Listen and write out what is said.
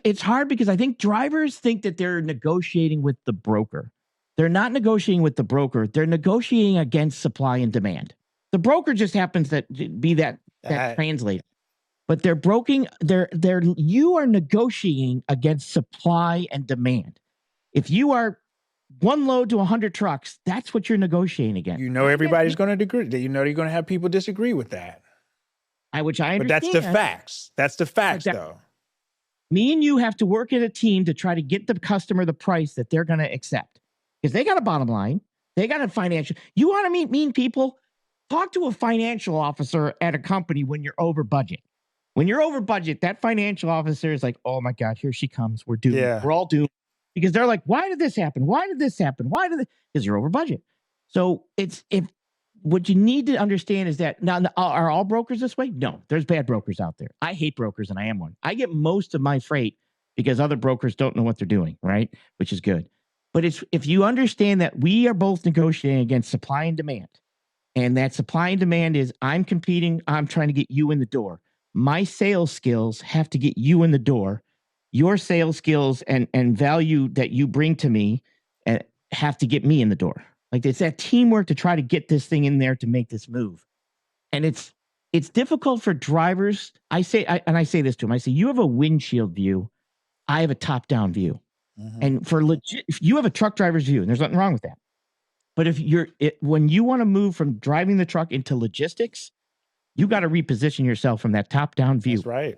it's hard because I think drivers think that they're negotiating with the broker. They're not negotiating with the broker. They're negotiating against supply and demand. The broker just happens to be that translator. But you are negotiating against supply and demand. If you are one load to 100 trucks, that's what you're negotiating against. You know, everybody's going to agree. You know, you're going to have people disagree with that. Which I understand. But that's the facts. That's the facts, though. Me and you have to work in a team to try to get the customer the price that they're going to accept. Because they got a bottom line. They got a financial. You want to meet mean people? Talk to a financial officer at a company when you're over budget. When you're over budget, that financial officer is like, oh my God, here she comes. We're doomed. Yeah. We're all doomed. Because they're like, why did this happen? Why did this happen? Because you're over budget. So what you need to understand is that now, are all brokers this way? No, there's bad brokers out there. I hate brokers and I am one. I get most of my freight because other brokers don't know what they're doing, right? Which is good. But if you understand that we are both negotiating against supply and demand, and that supply and demand is I'm competing, I'm trying to get you in the door. My sales skills have to get you in the door. Your sales skills and value that you bring to me have to get me in the door. Like it's that teamwork to try to get this thing in there to make this move. And it's difficult for drivers. I say this to them. I say, you have a windshield view. I have a top-down view. Mm-hmm. And if you have a truck driver's view, and there's nothing wrong with that. But when you want to move from driving the truck into logistics, you got to reposition yourself from that top-down view. That's right.